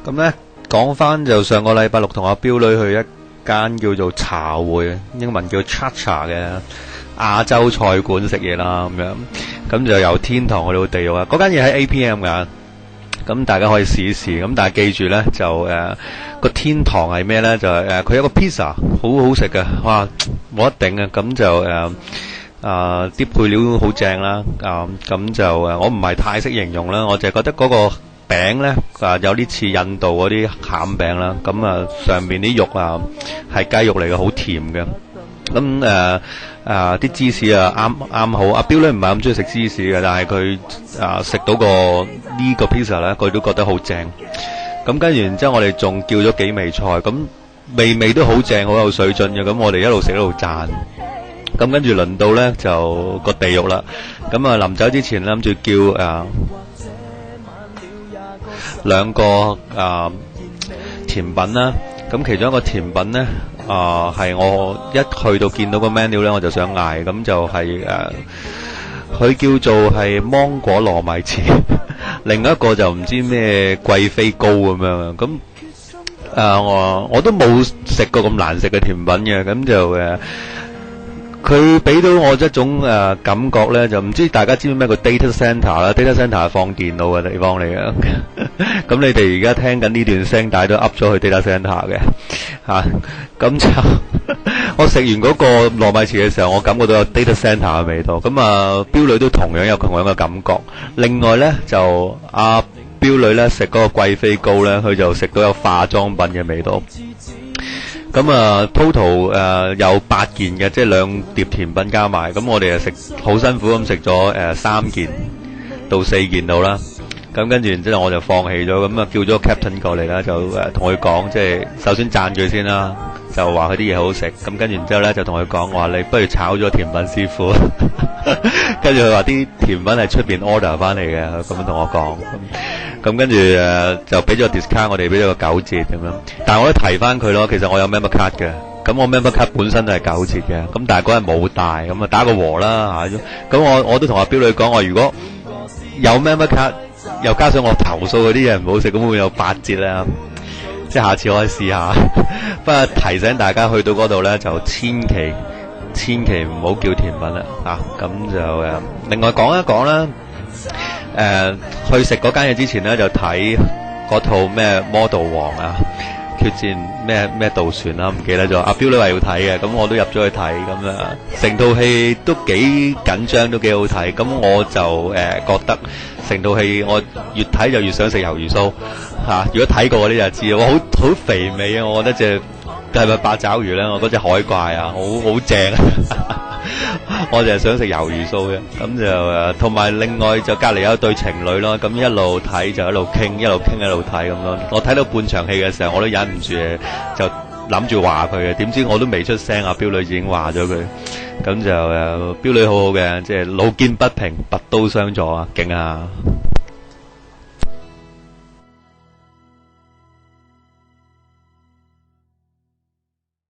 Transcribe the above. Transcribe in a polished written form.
咁咧講翻就上個禮拜六同阿彪女去一間叫做茶會，英文叫 Chacha 嘅亞洲菜館食嘢啦，咁樣咁就由天堂去到地獄啊！嗰間嘢喺 APM 噶，咁大家可以試一試。咁但係記住咧，就個天堂係咩咧？就係佢有個 pizza 好好食嘅，哇冇得頂啊！咁就啲配料好正啦，咁就我唔係太識形容啦，我就係覺得嗰個餅咧有啲似印度嗰啲餡餅啦，咁上面啲肉係雞肉嚟嘅，好甜嘅。咁啲芝士啱好，阿彪咧唔係咁中意食芝士嘅，但係佢食到呢個 pizza 咧，佢都覺得好正。咁跟住然之後，我哋仲叫咗幾味菜，咁味都好正，好有水準嘅。咁我哋一路食一路讚。咁跟住輪到咧就個地獄啦。咁臨走之前諗住叫兩個甜品啦。咁其中一個甜品咧係我一去到見到個 menu 咧，我就想嗌。咁就係佢叫做係芒果糯米糍，另一個就唔知咩貴妃糕咁樣。咁我都冇食過咁難食嘅甜品嘅。咁就佢俾到我一種感覺咧，就唔知大家知唔知咩叫 data center 啦？data center 係放電腦嘅地方嚟嘅。咁你哋而家聽緊呢段聲帶都 up 咗去 data center 嘅嚇。咁就我食完嗰個糯米糍嘅時候，我感覺到有 data center 嘅味道。咁彪女都同樣有同樣嘅感覺。另外咧就彪女咧食嗰個貴妃糕咧，佢就食到有化妝品嘅味道。咁total 有8件嘅，即係2碟甜品加埋。咁我哋食好辛苦咁食咗3件到4件到啦。咁跟住然之後我就放棄咗，咁叫咗個 captain 過嚟啦，就同佢講，即係首先讚佢先啦，就話佢啲嘢好好食。咁跟住然之後咧就同佢講話，你不如炒咗甜品師傅。跟住佢話啲甜品係出邊 order 翻嚟嘅，咁樣同我講。咁跟住就俾咗 discount， 我哋俾咗個9折咁樣。但係我都提翻佢咯，其實我有 member card 嘅，咁我 member card 本身都係9折嘅，咁但係嗰日冇帶，咁打個和啦嚇。咁我都同阿彪女講，我如果有 member card，又加上我投訴嗰啲嘢唔好食，咁會有8折咧。即係下次可以試下。不過提醒大家去到嗰度咧，就千祈唔好叫甜品啦嚇。咁就另外講一講啦。去食嗰間嘢之前咧，就睇嗰套咩 Model 王決戰咩渡船啦，唔記得咗。阿彪女話要睇嘅，咁我都入咗去睇。咁成套戲都幾緊張，都幾好睇。咁我就覺得成套戲我越睇就越想食魷魚鬚嚇。如果睇過嗰啲就知，哇好肥美啊！我覺得係咪八爪魚咧？我嗰隻海怪好正。我就係想食魷魚鬚嘅。咁就同埋另外就隔離有一對情侶咯，咁一路睇就一路傾，一路傾一路睇咁咯。我睇到半場戲嘅時候，我都忍唔住就諗住話佢嘅，點知我都未出聲，阿彪女已經話咗佢。咁就彪女好好嘅，即係路見不平拔刀相助啊，勁啊！